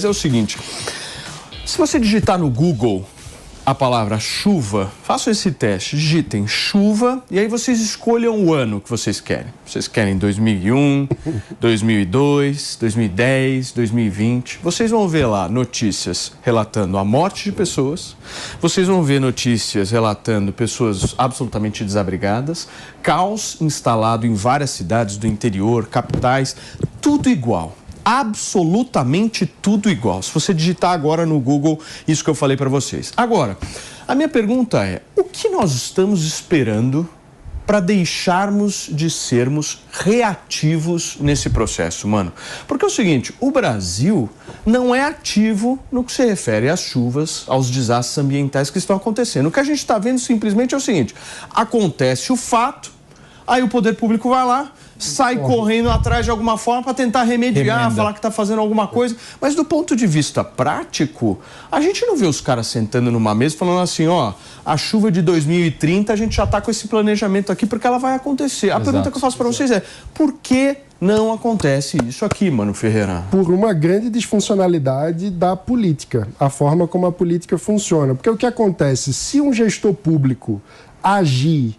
É o seguinte, se você digitar no Google a palavra chuva, façam esse teste, digitem chuva e aí vocês escolham o ano que vocês querem. Vocês querem 2001, 2002, 2010, 2020. Vocês vão ver lá notícias relatando a morte de pessoas, vocês vão ver notícias relatando pessoas absolutamente desabrigadas, caos instalado em várias cidades do interior, capitais, tudo igual. Absolutamente tudo igual. Se você digitar agora no Google isso que eu falei para vocês. Agora, a minha pergunta é, o que nós estamos esperando para deixarmos de sermos reativos nesse processo, mano? Porque é o seguinte, o Brasil não é ativo no que se refere às chuvas, aos desastres ambientais que estão acontecendo. O que a gente está vendo simplesmente é o seguinte, acontece o fato, aí o poder público vai lá, sai correndo atrás de alguma forma para tentar remediar, falar que está fazendo alguma coisa. Mas do ponto de vista prático, a gente não vê os caras sentando numa mesa falando assim, ó, a chuva de 2030 a gente já está com esse planejamento aqui porque ela vai acontecer. A pergunta que eu faço para vocês é, por que não acontece isso aqui, Mano Ferreira? Por uma grande disfuncionalidade da política, a forma como a política funciona. Porque o que acontece, se um gestor público agir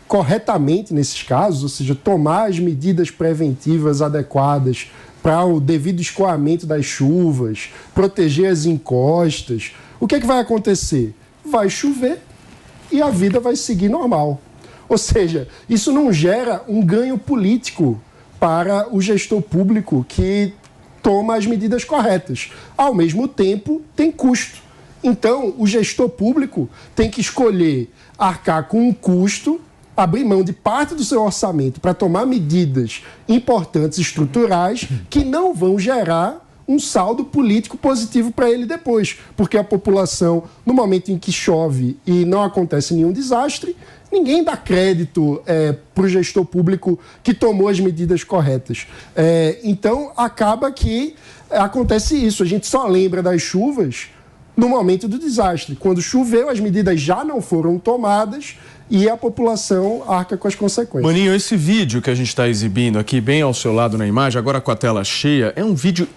corretamente nesses casos, ou seja, tomar as medidas preventivas adequadas para o devido escoamento das chuvas, proteger as encostas, o que é que vai acontecer? Vai chover e a vida vai seguir normal. Ou seja, isso não gera um ganho político para o gestor público que toma as medidas corretas. Ao mesmo tempo, tem custo. Então, o gestor público tem que escolher arcar com um custo, abrir mão de parte do seu orçamento para tomar medidas importantes, estruturais, que não vão gerar um saldo político positivo para ele depois. Porque a população, no momento em que chove e não acontece nenhum desastre, ninguém dá crédito para o gestor público que tomou as medidas corretas. Então, acaba que acontece isso. A gente só lembra das chuvas no momento do desastre. Quando choveu, as medidas já não foram tomadas e a população arca com as consequências. Maninho, esse vídeo que a gente está exibindo aqui, bem ao seu lado na imagem, agora com a tela cheia, é um vídeo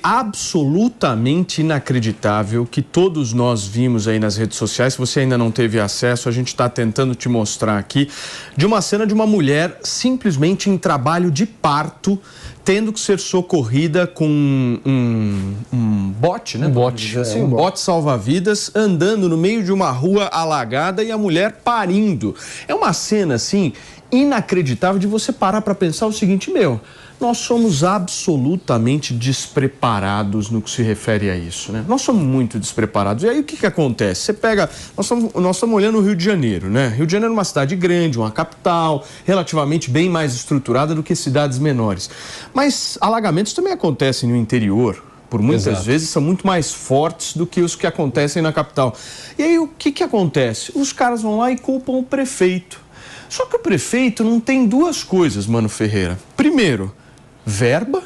absolutamente inacreditável que todos nós vimos aí nas redes sociais. Se você ainda não teve acesso, a gente está tentando te mostrar aqui, de uma cena de uma mulher simplesmente em trabalho de parto, tendo que ser socorrida com um bote, né? Um bote. Assim, um bote salva-vidas, andando no meio de uma rua alagada e a mulher parindo. É uma cena, assim, inacreditável de você parar para pensar o seguinte, nós somos absolutamente despreparados no que se refere a isso, né? Nós somos muito despreparados. E aí o que acontece? Você pega, nós estamos olhando o Rio de Janeiro, né? Rio de Janeiro é uma cidade grande, uma capital, relativamente bem mais estruturada do que cidades menores. Mas alagamentos também acontecem no interior. Por muitas vezes são muito mais fortes do que os que acontecem na capital. E aí o que acontece? Os caras vão lá e culpam o prefeito. Só que o prefeito não tem duas coisas, Mano Ferreira. Primeiro, verba,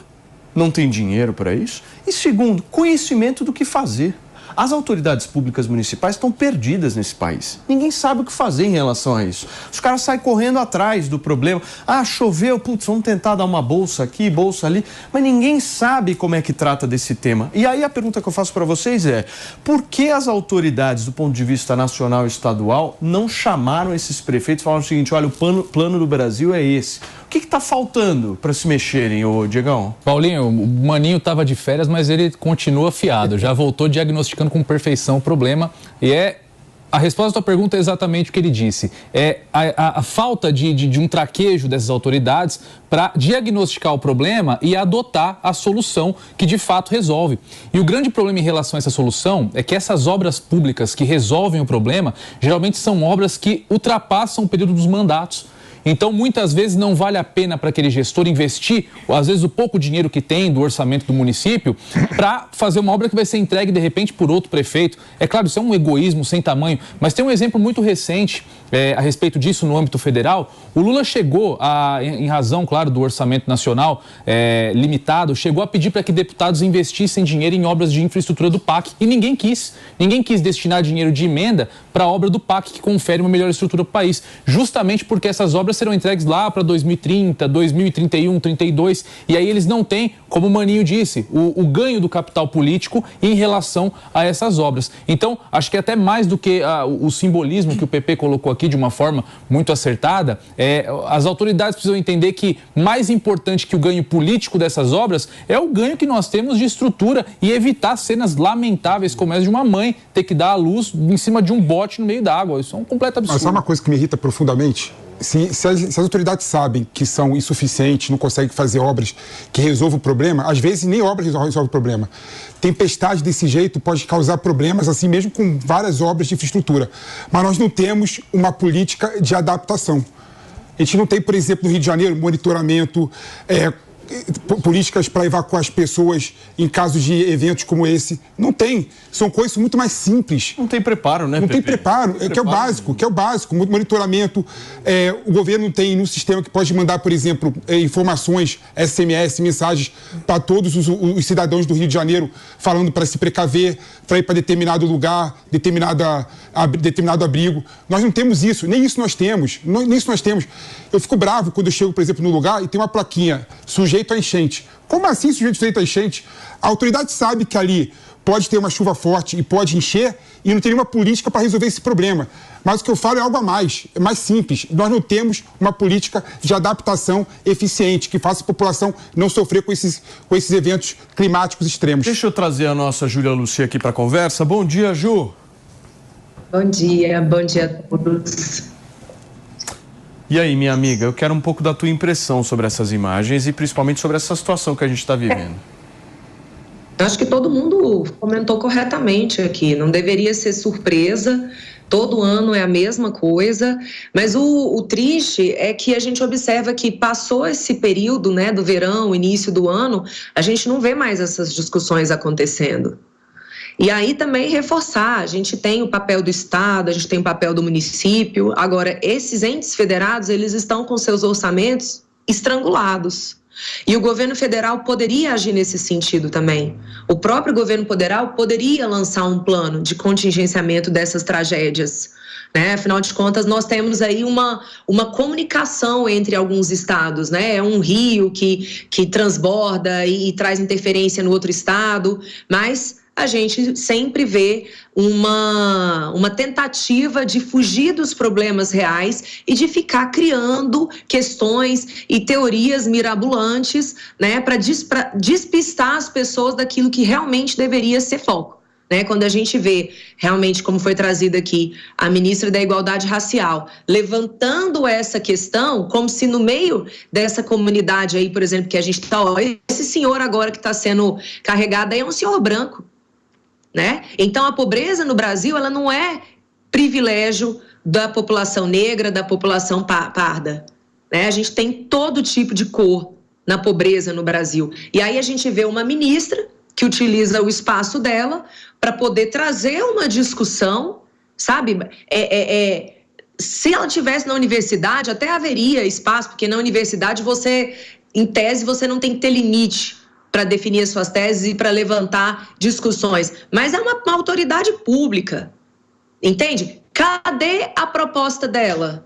não tem dinheiro para isso. E segundo, conhecimento do que fazer. As autoridades públicas municipais estão perdidas nesse país. Ninguém sabe o que fazer em relação a isso. Os caras saem correndo atrás do problema. Ah, choveu, putz, vamos tentar dar uma bolsa aqui, bolsa ali. Mas ninguém sabe como é que trata desse tema. E aí a pergunta que eu faço para vocês é, por que as autoridades, do ponto de vista nacional e estadual, não chamaram esses prefeitos e falaram o seguinte, olha, o plano do Brasil é esse. O que está faltando para se mexerem, ô Diegão? Paulinho, o Maninho estava de férias, mas ele continua afiado. Já voltou diagnosticando com perfeição o problema. E a resposta à tua pergunta é exatamente o que ele disse. É a falta de um traquejo dessas autoridades para diagnosticar o problema e adotar a solução que de fato resolve. E o grande problema em relação a essa solução é que essas obras públicas que resolvem o problema geralmente são obras que ultrapassam o período dos mandatos. Então, muitas vezes não vale a pena para aquele gestor investir, às vezes, o pouco dinheiro que tem do orçamento do município para fazer uma obra que vai ser entregue, de repente, por outro prefeito. É claro, isso é um egoísmo sem tamanho, mas tem um exemplo muito recente a respeito disso no âmbito federal. O Lula chegou, em razão, claro, do orçamento nacional limitado, chegou a pedir para que deputados investissem dinheiro em obras de infraestrutura do PAC e ninguém quis. Ninguém quis destinar dinheiro de emenda para a obra do PAC, que confere uma melhor estrutura para o país, justamente porque essas obras obras serão entregues lá para 2030, 2031, 32, e aí eles não têm, como o Maninho disse, o ganho do capital político em relação a essas obras. Então, acho que até mais do que o simbolismo que o PP colocou aqui de uma forma muito acertada, as autoridades precisam entender que mais importante que o ganho político dessas obras é o ganho que nós temos de estrutura e evitar cenas lamentáveis como essa de uma mãe ter que dar a luz em cima de um bote no meio da água. Isso é um completo absurdo. Mas sabe uma coisa que me irrita profundamente? Se as autoridades sabem que são insuficientes, não conseguem fazer obras que resolvam o problema, às vezes nem obras resolvem o problema. Tempestade desse jeito pode causar problemas, assim mesmo com várias obras de infraestrutura. Mas nós não temos uma política de adaptação. A gente não tem, por exemplo, no Rio de Janeiro, monitoramento, políticas para evacuar as pessoas em casos de eventos como esse. Não tem. São coisas muito mais simples. Não tem preparo, né, Não Pepe? tem preparo, que é o básico. Monitoramento. O governo não tem um sistema que pode mandar, por exemplo, informações, SMS, mensagens para todos os cidadãos do Rio de Janeiro, falando para se precaver, para ir para determinado lugar, determinado abrigo. Nós não temos isso, nem isso nós temos. Eu fico bravo quando eu chego, por exemplo, no lugar e tem uma plaquinha, sujeito a enchente. Como assim sujeito a enchente? A autoridade sabe que ali pode ter uma chuva forte e pode encher e não tem nenhuma política para resolver esse problema. Mas o que eu falo é algo a mais, é mais simples. Nós não temos uma política de adaptação eficiente que faça a população não sofrer com esses eventos climáticos extremos. Deixa eu trazer a nossa Júlia Lucia aqui para a conversa. Bom dia, Ju. Bom dia a todos. E aí, minha amiga, eu quero um pouco da tua impressão sobre essas imagens e principalmente sobre essa situação que a gente está vivendo. Acho que todo mundo comentou corretamente aqui, não deveria ser surpresa, todo ano é a mesma coisa, mas o triste é que a gente observa que passou esse período, né, do verão, início do ano, a gente não vê mais essas discussões acontecendo. E aí também reforçar, a gente tem o papel do Estado, a gente tem o papel do município, agora esses entes federados, eles estão com seus orçamentos estrangulados. E o governo federal poderia agir nesse sentido também. O próprio governo federal poderia lançar um plano de contingenciamento dessas tragédias, né? Afinal de contas, nós temos aí uma comunicação entre alguns estados, né? É um rio que transborda e traz interferência no outro estado, mas a gente sempre vê uma tentativa de fugir dos problemas reais e de ficar criando questões e teorias mirabolantes, né, para despistar as pessoas daquilo que realmente deveria ser foco. Né, quando a gente vê realmente, como foi trazido aqui, a ministra da Igualdade Racial levantando essa questão como se no meio dessa comunidade aí, por exemplo, que a gente está, esse senhor agora que está sendo carregado aí é um senhor branco. Né? Então, a pobreza no Brasil, ela não é privilégio da população negra, da população parda. Né? A gente tem todo tipo de cor na pobreza no Brasil. E aí a gente vê uma ministra que utiliza o espaço dela para poder trazer uma discussão, sabe? Se ela tivesse na universidade, até haveria espaço, porque na universidade você, em tese, você não tem que ter limite para definir as suas teses e para levantar discussões. Mas é uma autoridade pública, entende? Cadê a proposta dela?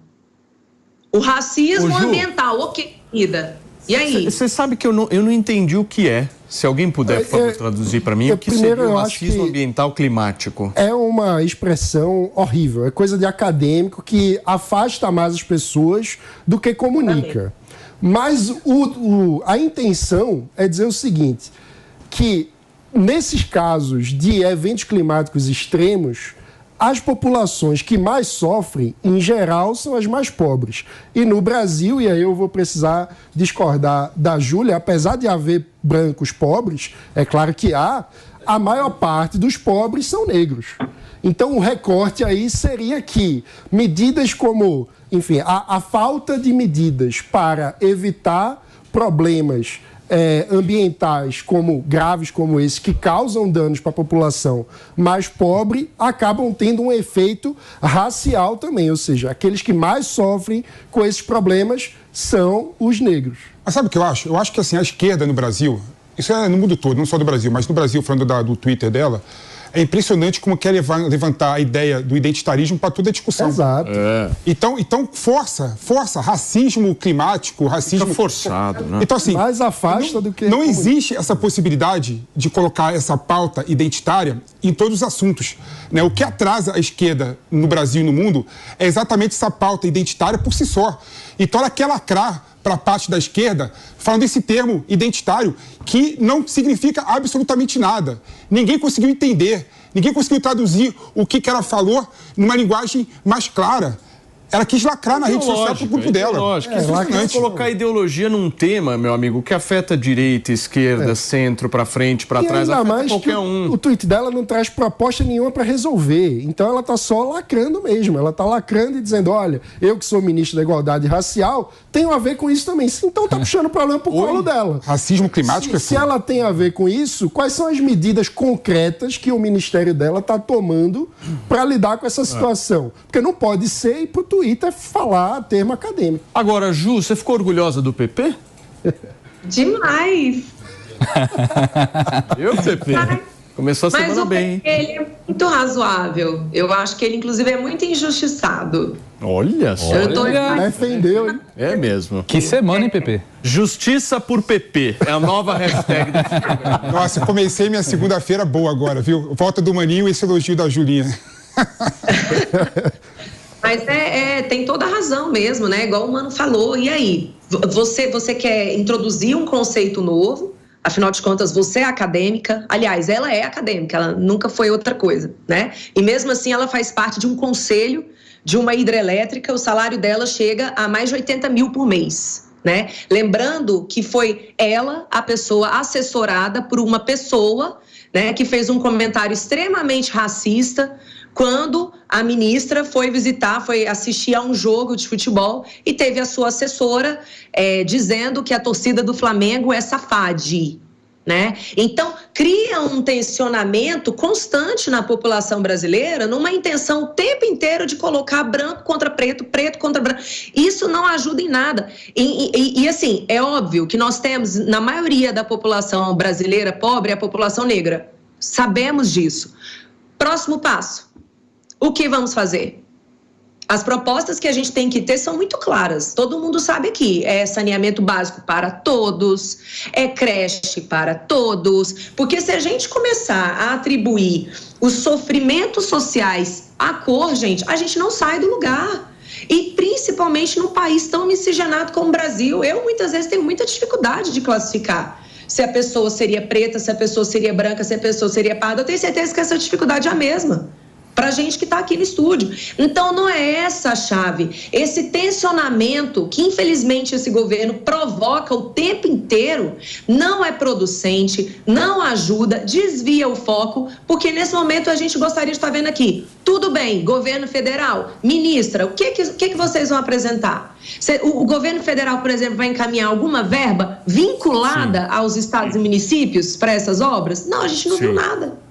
O racismo ambiental, ok, querida. E aí? Você sabe que eu não entendi o que é. Se alguém puder, por favor, traduzir para mim, o que seria o racismo ambiental climático? É uma expressão horrível, é coisa de acadêmico que afasta mais as pessoas do que comunica. Mas a intenção é dizer o seguinte, que nesses casos de eventos climáticos extremos, as populações que mais sofrem, em geral, são as mais pobres. E no Brasil, e aí eu vou precisar discordar da Júlia, apesar de haver brancos pobres, é claro que a maior parte dos pobres são negros. Então o recorte aí seria que medidas como, enfim, a falta de medidas para evitar problemas ambientais graves como esse, que causam danos para a população mais pobre, acabam tendo um efeito racial também, ou seja, aqueles que mais sofrem com esses problemas são os negros. Mas sabe o que eu acho? Eu acho que assim, a esquerda no Brasil, isso é no mundo todo, não só do Brasil, mas no Brasil, falando do Twitter dela, É impressionante como quer levantar a ideia do identitarismo para toda a discussão. Exato. Então força racismo climático, racismo... Fica forçado, né? Então, assim, mais afasta do que... Não existe essa possibilidade de colocar essa pauta identitária em todos os assuntos, né? O que atrasa a esquerda no Brasil e no mundo é exatamente essa pauta identitária por si só. Então ela quer lacrar para a parte da esquerda falando esse termo identitário que não significa absolutamente nada. Ninguém conseguiu entender, ninguém conseguiu traduzir o que ela falou numa linguagem mais clara. Ela quis lacrar na rede social pro grupo dela. Lógico. Ela quis colocar ideologia num tema, meu amigo, que afeta direita, esquerda, centro, pra frente, pra trás, ainda afeta mais qualquer um. O tweet dela não traz proposta nenhuma para resolver. Então ela tá só lacrando mesmo. Ela tá lacrando e dizendo, olha, eu que sou ministro da Igualdade Racial, tenho a ver com isso também. Então tá puxando o problema pro colo dela. Racismo climático se ela tem a ver com isso, quais são as medidas concretas que o ministério dela tá tomando para lidar com essa situação? Porque não pode ser ir pro Twitter falar termo acadêmico. Agora, Ju, você ficou orgulhosa do PP? Demais! Eu, PP? Começou a semana bem. Mas ele é muito razoável. Eu acho que ele, inclusive, é muito injustiçado. Olha só. Defendeu, hein? É mesmo. Que semana, hein, PP? Justiça por PP. É a nova hashtag desse programa. Nossa, comecei minha segunda-feira boa agora, viu? Volta do Maninho e esse elogio da Julinha. Mas tem toda a razão mesmo, né? Igual o Mano falou. E aí? Você quer introduzir um conceito novo? Afinal de contas, você é acadêmica. Aliás, ela é acadêmica, ela nunca foi outra coisa, né? E mesmo assim, ela faz parte de um conselho de uma hidrelétrica. O salário dela chega a mais de 80 mil por mês, né? Lembrando que foi ela, a pessoa assessorada por uma pessoa, né, que fez um comentário extremamente racista quando a ministra foi assistir a um jogo de futebol e teve a sua assessora dizendo que a torcida do Flamengo é safade, né? Então, cria um tensionamento constante na população brasileira, numa intenção o tempo inteiro de colocar branco contra preto, preto contra branco. Isso não ajuda em nada. E assim, é óbvio que nós temos, na maioria da população brasileira pobre, a população negra. Sabemos disso. Próximo passo. O que vamos fazer? As propostas que a gente tem que ter são muito claras. Todo mundo sabe aqui. É saneamento básico para todos, é creche para todos. Porque se a gente começar a atribuir os sofrimentos sociais à cor, gente, a gente não sai do lugar. E principalmente num país tão miscigenado como o Brasil. Eu, muitas vezes, tenho muita dificuldade de classificar se a pessoa seria preta, se a pessoa seria branca, se a pessoa seria parda. Eu tenho certeza que essa dificuldade é a mesma para a gente que está aqui no estúdio. Então, não é essa a chave. Esse tensionamento que, infelizmente, esse governo provoca o tempo inteiro não é producente, não ajuda, desvia o foco, porque nesse momento a gente gostaria de estar vendo aqui. Tudo bem, governo federal, ministra, o que vocês vão apresentar? O governo federal, por exemplo, vai encaminhar alguma verba vinculada aos estados e municípios para essas obras? Não, a gente não viu nada.